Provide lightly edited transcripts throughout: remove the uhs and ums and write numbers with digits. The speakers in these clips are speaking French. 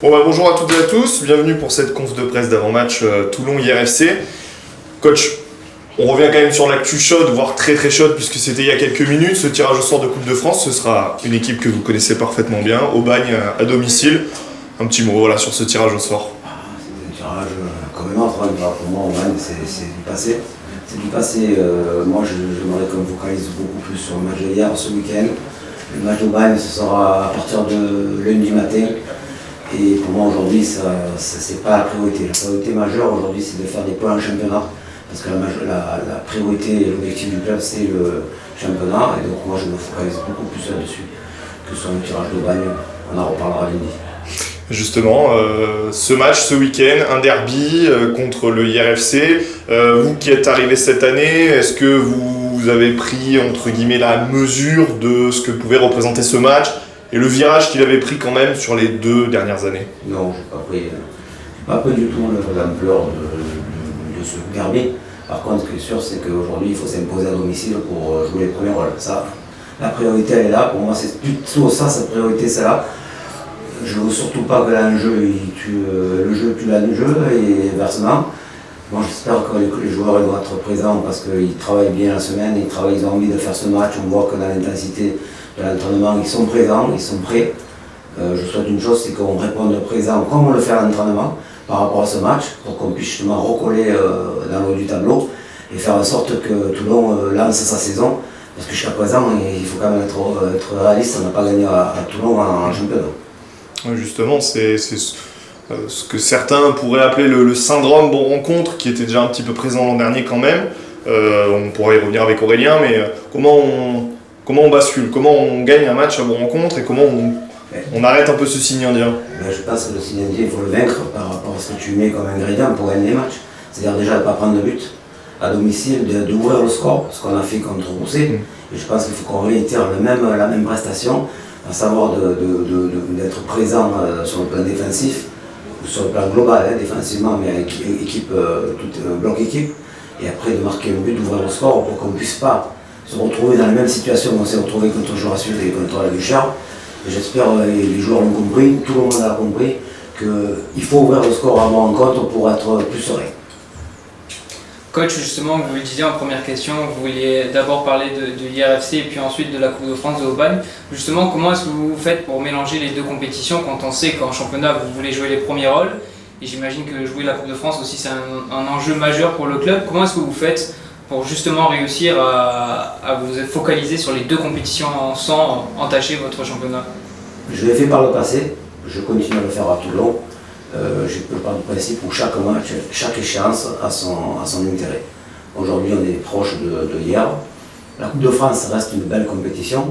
Bonjour à toutes et à tous, bienvenue pour cette conf de presse d'avant-match Toulon-IRFC. Coach, on revient quand même sur l'actu chaude, voire très très chaude, puisque c'était il y a quelques minutes. Ce tirage au sort de Coupe de France, ce sera une équipe que vous connaissez parfaitement bien, Aubagne à domicile. Un petit mot sur ce tirage au sort. C'est un tirage comme un autre, pour moi Aubagne c'est du passé. C'est du passé, moi j'aimerais qu'on focalise beaucoup plus sur le match d'hier, ce week-end. Le match d'Aubagne, ce sera à partir de lundi matin. Et pour moi aujourd'hui, c'est pas la priorité. La priorité majeure aujourd'hui, c'est de faire des points en championnat. Parce que la priorité et l'objectif du club, c'est le championnat. Et donc moi, je me focalise beaucoup plus là-dessus que sur le tirage d'Aubagne. On en reparlera lundi. Justement, ce match, ce week-end, un derby contre le IRFC. Vous qui êtes arrivé cette année, est-ce que vous avez pris, entre guillemets, la mesure de ce que pouvait représenter ce match et le virage qu'il avait pris quand même sur les 2 dernières années? Non, je n'ai pas pris du tout l'ampleur de ce derby. Par contre, ce qui est sûr, c'est qu'aujourd'hui, il faut s'imposer à domicile pour jouer les premiers rôles. Ça, la priorité, elle est là. Pour moi, c'est plutôt ça, sa priorité, c'est là. Je ne veux surtout pas que l'enjeu tue le jeu, tue le jeu, et inversement. Bon, j'espère que les joueurs vont être présents parce qu'ils travaillent bien la semaine, ils ont envie de faire ce match. On voit que dans l'intensité de l'entraînement, ils sont présents, ils sont prêts. Je souhaite une chose, c'est qu'on réponde présent comme on le fait à l'entraînement par rapport à ce match, pour qu'on puisse justement recoller dans le haut du tableau et faire en sorte que Toulon lance sa saison. Parce que jusqu'à présent, il faut quand même être réaliste, on n'a pas gagné à Toulon en championnat. Justement, c'est ce que certains pourraient appeler le syndrome bon rencontre, qui était déjà un petit peu présent l'an dernier quand même. On pourra y revenir avec Aurélien, mais comment on bascule, comment on gagne un match à bon rencontre et comment on arrête un peu ce signe indien? Je pense que le signe indien, il faut le vaincre par rapport à ce que tu mets comme ingrédient pour gagner les matchs. C'est-à-dire déjà de ne pas prendre de but à domicile, d'ouvrir le score, ce qu'on a fait contre Rousset. Et je pense qu'il faut qu'on réitère la même prestation, à savoir d'être présent sur le plan défensif, ou sur le plan global, défensivement, mais avec équipe, bloc équipe, et après de marquer un but, d'ouvrir le score pour qu'on ne puisse pas se retrouver dans la même situation qu'on s'est retrouvé contre Jurassic et contre la Duchard. Et j'espère que les joueurs l'ont compris, tout le monde a compris, qu'il faut ouvrir le score à mon rencontre pour être plus serein. Coach, justement, vous le disiez en première question, vous vouliez d'abord parler de l'IRFC et puis ensuite de la Coupe de France de Aubagne. Justement, comment est-ce que vous faites pour mélanger les deux compétitions quand on sait qu'en championnat vous voulez jouer les premiers rôles? Et j'imagine que jouer la Coupe de France aussi c'est un enjeu majeur pour le club. Comment est-ce que vous faites pour justement réussir à vous focaliser sur les deux compétitions sans entacher votre championnat? Je l'ai fait par le passé, je continue à le faire à Toulon. Je peux pas de principe où chaque match, chaque échéance a son intérêt. Aujourd'hui, on est proche de hier. La Coupe de France reste une belle compétition.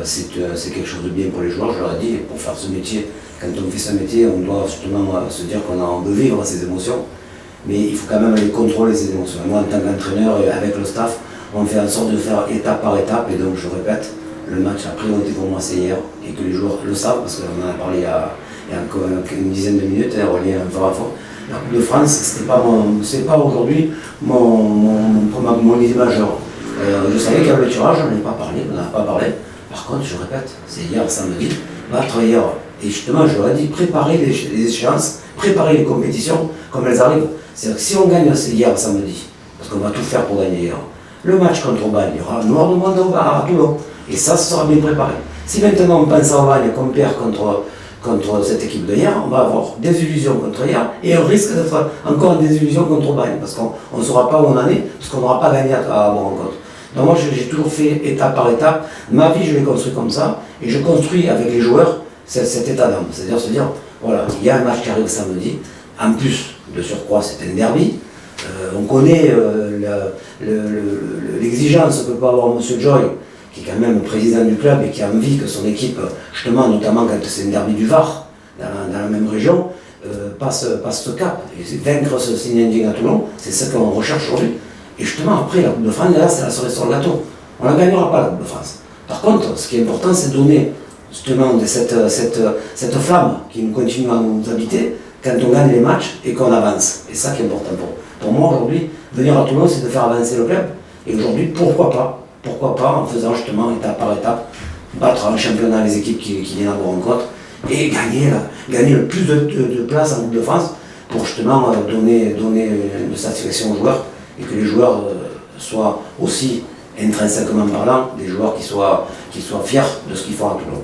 C'est quelque chose de bien pour les joueurs, je leur ai dit. Pour faire ce métier, quand on fait ce métier, on doit justement se dire qu'on a envie de vivre ces émotions. Mais il faut quand même aller contrôler ces émotions. Et moi, en tant qu'entraîneur et avec le staff, on fait en sorte de faire étape par étape. Et donc, je répète, le match, la priorité pour moi, c'est hier. Et que les joueurs le savent, parce qu'on en a parlé il y a encore une dizaine de minutes, Aurélien va fort. La Coupe de France, c'est pas aujourd'hui mon idée majeure. Je savais qu'il y avait le tirage, on n'en a pas parlé. Par contre, je répète, c'est hier samedi, battre hier. Et justement, je leur ai dit, préparer les échéances, préparer les compétitions comme elles arrivent. C'est-à-dire que si on gagne hier samedi, parce qu'on va tout faire pour gagner hier, le match contre Aubagne, il y aura noir de monde à Toulon. Et ça sera bien préparé. Si maintenant on pense à Aubagne qu'on perd contre cette équipe de hier, on va avoir des illusions contre hier et on risque d'être encore des illusions contre Aubagne parce qu'on ne saura pas où on en est, parce qu'on n'aura pas gagné à mon rencontre. Donc moi j'ai toujours fait étape par étape, ma vie je l'ai construit comme ça et je construis avec les joueurs cet état d'âme, c'est-à-dire se dire voilà, il y a un match qui arrive samedi, en plus de surcroît c'est un derby, on connaît l'exigence que peut avoir M. Joy, qui est quand même président du club et qui a envie que son équipe, justement, notamment quand c'est un derby du Var, dans la même région, passe ce cap. Et vaincre ce signe indien à Toulon, c'est ce qu'on recherche aujourd'hui. Et justement, après, la Coupe de France, là, c'est la cerise sur le gâteau. On ne la gagnera pas, la Coupe de France. Par contre, ce qui est important, c'est de donner justement cette flamme qui nous continue à nous habiter quand on gagne les matchs et qu'on avance. Et ça qui est important pour moi aujourd'hui. Venir à Toulon, c'est de faire avancer le club. Et aujourd'hui, pourquoi pas en faisant justement étape par étape, battre en championnat les équipes qui viennent à vos rencontres, et gagner le plus de places en Coupe de France pour justement donner une satisfaction aux joueurs et que les joueurs soient aussi intrinsèquement parlant des joueurs qui soient fiers de ce qu'ils font à Toulon.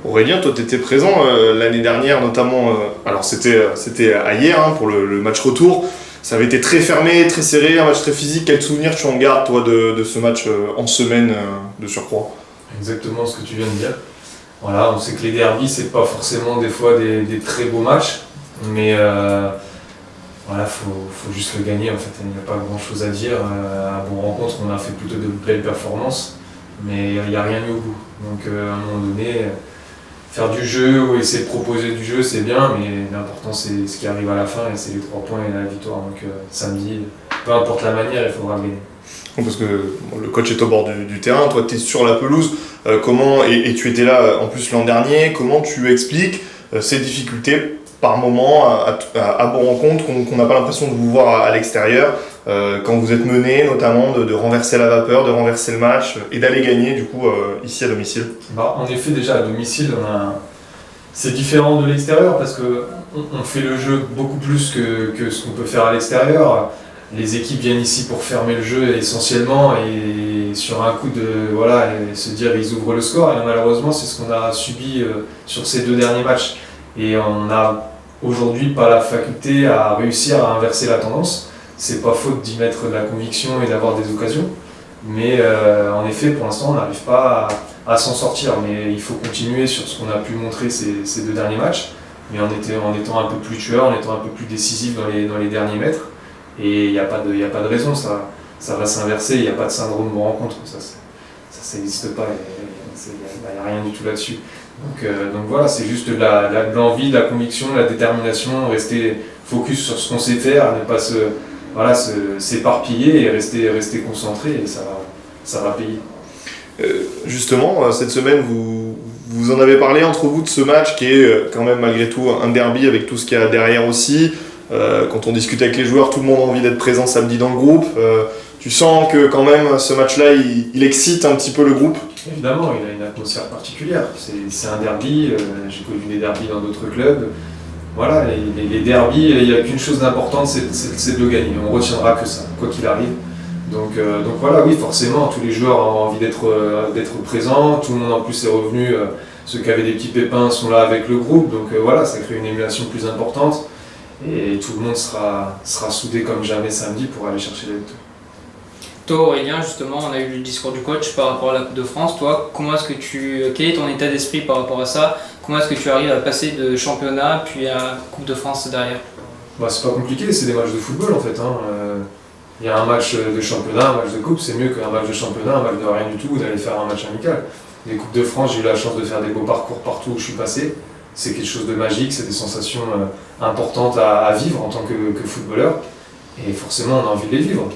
Aurélien, toi tu étais présent l'année dernière notamment, alors c'était à hier hein, pour le match retour, ça avait été très fermé, très serré, un match très physique. Quel souvenir tu en gardes toi de ce match en semaine de surcroît? Exactement ce que tu viens de dire. Voilà, on sait que les derbies c'est pas forcément des fois des très beaux matchs, mais voilà, faut juste le gagner en fait, il n'y a pas grand chose à dire. À Bon Rencontre, on a fait plutôt de belles performances, mais il n'y a rien mis au bout. Donc à un moment donné, faire du jeu ou essayer de proposer du jeu, c'est bien, mais l'important c'est ce qui arrive à la fin et c'est les 3 points et la victoire. Donc samedi, peu importe la manière, il faudra gagner. Parce que le coach est au bord du terrain, toi tu es sur la pelouse, comment, et tu étais là en plus l'an dernier, comment tu expliques ces difficultés par moment à Bon Rencontre, qu'on n'a pas l'impression de vous voir à l'extérieur, quand vous êtes mené notamment, de renverser la vapeur, de renverser le match et d'aller gagner du coup ici à domicile? En effet, déjà à domicile, c'est différent de l'extérieur parce qu'on fait le jeu beaucoup plus que ce qu'on peut faire à l'extérieur. Les équipes viennent ici pour fermer le jeu essentiellement et sur un coup de se dire ils ouvrent le score, et malheureusement c'est ce qu'on a subi sur ces 2 derniers matchs. Et on n'a aujourd'hui pas la faculté à réussir à inverser la tendance. C'est pas faute d'y mettre de la conviction et d'avoir des occasions, mais en effet pour l'instant on n'arrive pas à s'en sortir. Mais il faut continuer sur ce qu'on a pu montrer ces 2 derniers matchs, mais en étant un peu plus tueur, en étant un peu plus décisif dans les derniers mètres. Et il n'y a pas de raison, ça va s'inverser, il n'y a pas de syndrome de rencontre, ça n'existe pas, il n'y a rien du tout là-dessus. Donc voilà, c'est juste de l'envie, de la conviction, de la détermination, rester focus sur ce qu'on sait faire, ne pas s'éparpiller et rester concentré, et ça va payer. Justement, cette semaine, vous en avez parlé entre vous de ce match qui est quand même malgré tout un derby avec tout ce qu'il y a derrière aussi. Quand on discute avec les joueurs, tout le monde a envie d'être présent samedi dans le groupe. Tu sens que quand même ce match-là, il excite un petit peu le groupe? Évidemment, il a une atmosphère particulière. C'est un derby, j'ai connu des derbys dans d'autres clubs. Voilà, les derbys, il n'y a qu'une chose d'importante, c'est de le gagner. On ne retiendra que ça, quoi qu'il arrive. Donc voilà, oui, forcément, tous les joueurs ont envie d'être présents. Tout le monde en plus est revenu. Ceux qui avaient des petits pépins sont là avec le groupe. Donc voilà, ça crée une émulation plus importante. Et tout le monde sera soudé comme jamais samedi pour aller chercher la victoire. Toi Aurélien, justement, on a eu le discours du coach par rapport à la Coupe de France. Toi, quel est ton état d'esprit par rapport à ça? Comment est-ce que tu arrives à passer de championnat puis à Coupe de France derrière? C'est pas compliqué, c'est des matchs de football en fait. Il y a un match de championnat, un match de coupe, c'est mieux qu'un match de championnat, un match de rien du tout, ou d'aller faire un match amical. Les Coupes de France, j'ai eu la chance de faire des beaux parcours partout où je suis passé. C'est quelque chose de magique, c'est des sensations importantes à vivre en tant que footballeur. Et forcément, on a envie de les vivre.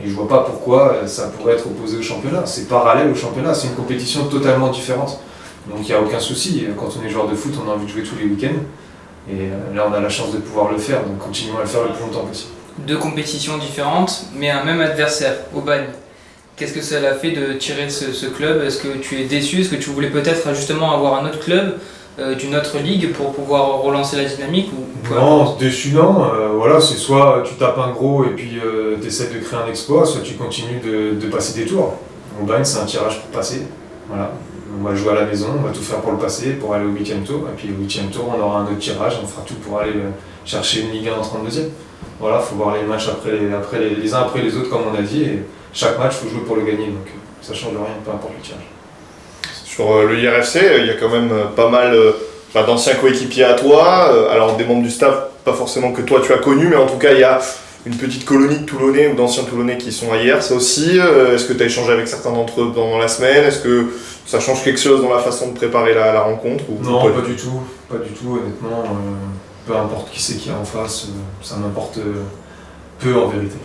Et je vois pas pourquoi ça pourrait être opposé au championnat. C'est parallèle au championnat, c'est une compétition totalement différente. Donc il n'y a aucun souci. Quand on est joueur de foot, on a envie de jouer tous les week-ends. Et là, on a la chance de pouvoir le faire, donc continuons à le faire le plus longtemps possible. 2 compétitions différentes, mais un même adversaire, Aubagne. Qu'est-ce que ça l'a fait de tirer ce club? Est-ce que tu es déçu? Est-ce que tu voulais peut-être justement avoir un autre club d'une autre ligue pour pouvoir relancer la dynamique ou Non, déçu non. Voilà, c'est soit tu tapes un gros et puis tu essaies de créer un exploit, soit tu continues de passer des tours. Aubagne, c'est un tirage pour passer. Voilà. On va jouer à la maison, on va tout faire pour le passer, pour aller au 8e tour. Et puis au 8e tour, on aura un autre tirage, on fera tout pour aller chercher une Ligue 1 en 32e. Voilà, il faut voir les matchs les uns après les autres, comme on a dit. Et chaque match, il faut jouer pour le gagner. Donc ça ne change rien, peu importe le tirage. Sur le IRFC, il y a quand même pas mal d'anciens coéquipiers à toi, alors des membres du staff, pas forcément que toi tu as connu, mais en tout cas il y a une petite colonie de Toulonnais ou d'anciens Toulonnais qui sont à hier, ça aussi. Est-ce que tu as échangé avec certains d'entre eux pendant la semaine? Est-ce que ça change quelque chose dans la façon de préparer la rencontre Non, pas du tout, honnêtement. Peu importe qui c'est qui est en face, ça m'importe peu en vérité.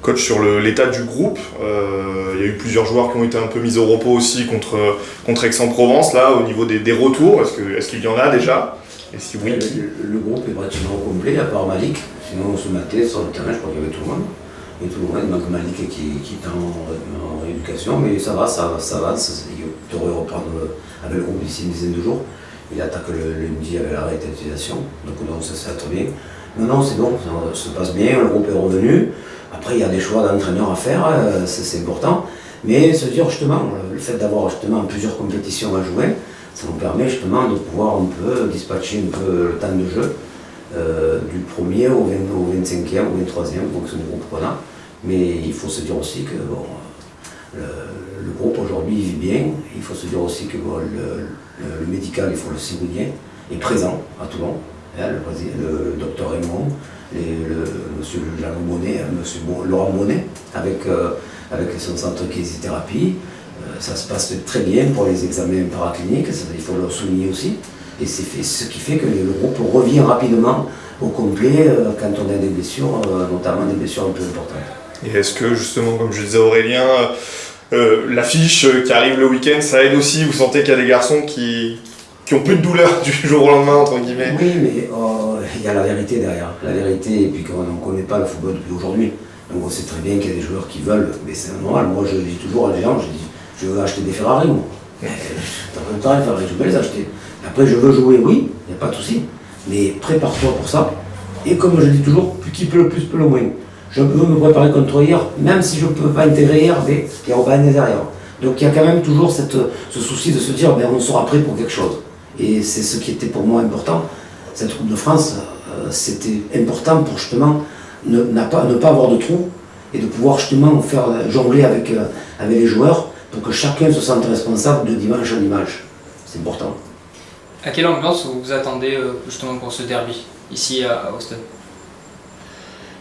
Coach, sur l'état du groupe, il y a eu plusieurs joueurs qui ont été un peu mis au repos aussi contre Aix-en-Provence, là, au niveau des retours. Est-ce qu'il y en a déjà? Et si oui, le groupe est pratiquement complet, à part Malik. Sinon, ce matin, sur le terrain, je crois qu'il y avait tout le monde. Et tout le monde, il manque Malik qui est en rééducation, mais ça va. Tu devrais reprendre avec le groupe d'ici une dizaine de jours. Il attaque le lundi avec la réutilisation, donc ça va très bien. Non, c'est bon, ça se passe bien, le groupe est revenu. Après, il y a des choix d'entraîneur à faire, c'est important. Mais se dire justement, le fait d'avoir justement plusieurs compétitions à jouer, ça nous permet justement de pouvoir un peu dispatcher un peu le temps de jeu du 1er au 25e, au 23e, donc c'est le groupe qu'on a. Mais il faut se dire aussi que bon, le groupe aujourd'hui vit bien. Il faut se dire aussi que bon, le médical, il faut le souligner, est présent à Toulon. Le docteur Raymond, monsieur Jean Bonnet, monsieur Laurent Bonnet, avec son centre kinésithérapie. Ça se passe très bien pour les examens paracliniques, il faut le souligner aussi. Et c'est ce qui fait que le groupe revient rapidement au complet quand on a des blessures, notamment des blessures un peu importantes. Et est-ce que justement, comme je disais Aurélien, l'affiche qui arrive le week-end, ça aide aussi? Vous sentez qu'il y a des garçons qui ont plus de douleur du jour au lendemain, entre guillemets? Oui, mais il y a la vérité derrière. La vérité, et puis qu'on ne connaît pas le football depuis aujourd'hui. Donc on sait très bien qu'il y a des joueurs qui veulent, mais c'est normal. Moi, je dis toujours à des gens, je veux acheter des Ferrari, moi. Dans le temps, les Ferrari, je peux les acheter. Après, je veux jouer, oui, il n'y a pas de souci. Mais prépare-toi pour ça. Et comme je dis toujours, qui peut le plus, peut le moins. Je veux me préparer contre hier, même si je ne peux pas intégrer hier, mais il y a Robin derrière. Donc il y a quand même toujours ce souci de se dire, on sera prêt pour quelque chose. Et c'est ce qui était pour moi important. Cette Coupe de France, c'était important pour justement ne pas avoir de trou et de pouvoir justement faire jongler avec les joueurs pour que chacun se sente responsable de dimanche à dimanche. C'est important. À quelle ambiance vous vous attendez justement pour ce derby, ici au stade?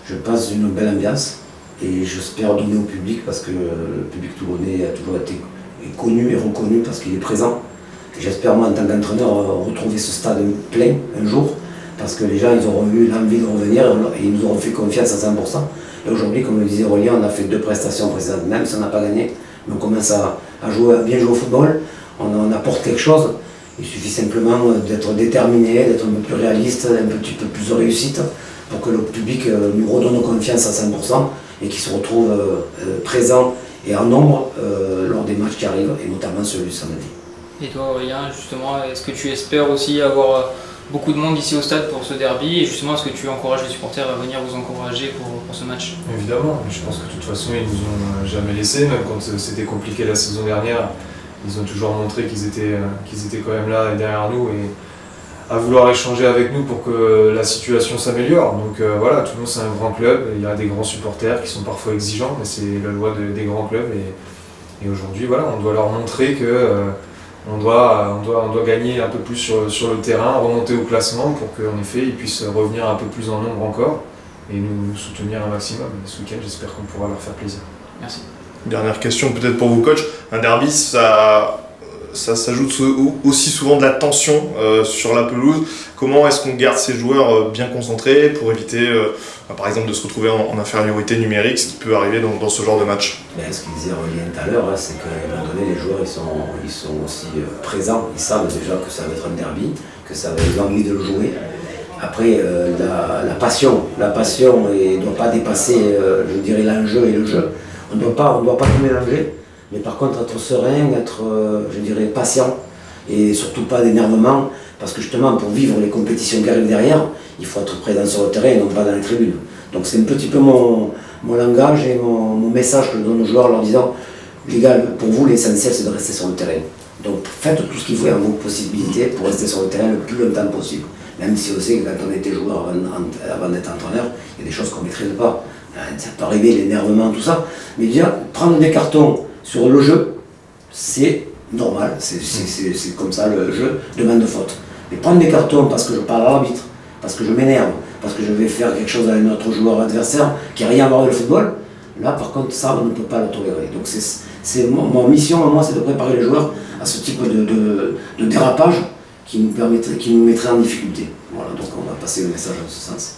Je pense une belle ambiance et j'espère donner au public parce que le public toulonnais a toujours été connu et reconnu parce qu'il est présent. J'espère moi en tant qu'entraîneur retrouver ce stade plein un jour parce que les gens ils auront eu l'envie de revenir et ils nous auront fait confiance à 100%. Et aujourd'hui, comme le disait Aurélien, on a fait 2 prestations précédentes, même si on n'a pas gagné, mais on commence à bien jouer au football, on apporte quelque chose. Il suffit simplement d'être déterminé, d'être un peu plus réaliste, un petit peu plus de réussite pour que le public nous redonne confiance à 100% et qu'il se retrouve présent et en nombre lors des matchs qui arrivent et notamment celui du samedi. Et toi Aurélien, justement, est-ce que tu espères aussi avoir beaucoup de monde ici au stade pour ce derby et justement est-ce que tu encourages les supporters à venir vous encourager pour ce match? Évidemment, je pense que de toute façon ils nous ont jamais laissé, même quand c'était compliqué la saison dernière, ils ont toujours montré qu'ils étaient quand même là et derrière nous et à vouloir échanger avec nous pour que la situation s'améliore. Donc voilà, Toulon c'est un grand club, il y a des grands supporters qui sont parfois exigeants, mais c'est la loi des grands clubs et aujourd'hui voilà, on doit leur montrer que on doit gagner un peu plus sur le terrain, remonter au classement pour qu'en effet ils puissent revenir un peu plus en nombre encore et nous soutenir un maximum. Et ce week-end, j'espère qu'on pourra leur faire plaisir. Merci. Dernière question peut-être pour vous, coach. Un derby, ça s'ajoute aussi souvent de la tension sur la pelouse. Comment est-ce qu'on garde ces joueurs bien concentrés pour éviter, par exemple, de se retrouver en infériorité numérique, ce qui peut arriver dans ce genre de match? Ce qu'il disait Aurélien tout à l'heure, c'est qu'à un moment donné, les joueurs ils sont aussi présents. Ils savent déjà que ça va être un derby, que ça va être envie de le jouer. Après, la passion ne doit pas dépasser, je dirais, l'enjeu et le jeu. On ne doit pas tout mélanger. Mais par contre, être serein, être, je dirais, patient et surtout pas d'énervement, parce que justement, pour vivre les compétitions qui arrivent derrière, il faut être présent sur le terrain et non pas dans les tribunes. Donc c'est un petit peu mon langage et mon message que je donne aux joueurs en leur disant, les gars, pour vous, l'essentiel, c'est de rester sur le terrain. Donc faites tout ce qu'il faut à vos possibilités pour rester sur le terrain le plus longtemps possible. Même si on sait que quand on était joueur avant d'être entraîneur, il y a des choses qu'on ne maîtrise pas. Ça peut arriver, l'énervement, tout ça. Mais déjà, prendre des cartons sur le jeu, c'est normal, c'est comme ça, le jeu demande de faute. Mais prendre des cartons parce que je parle à l'arbitre, parce que je m'énerve, parce que je vais faire quelque chose à un autre joueur adversaire qui n'a rien à voir avec le football, là par contre ça on ne peut pas le tolérer. Donc mon mission à moi, c'est de préparer les joueurs à ce type de dérapage qui nous mettrait en difficulté. Voilà, donc on va passer le message en ce sens.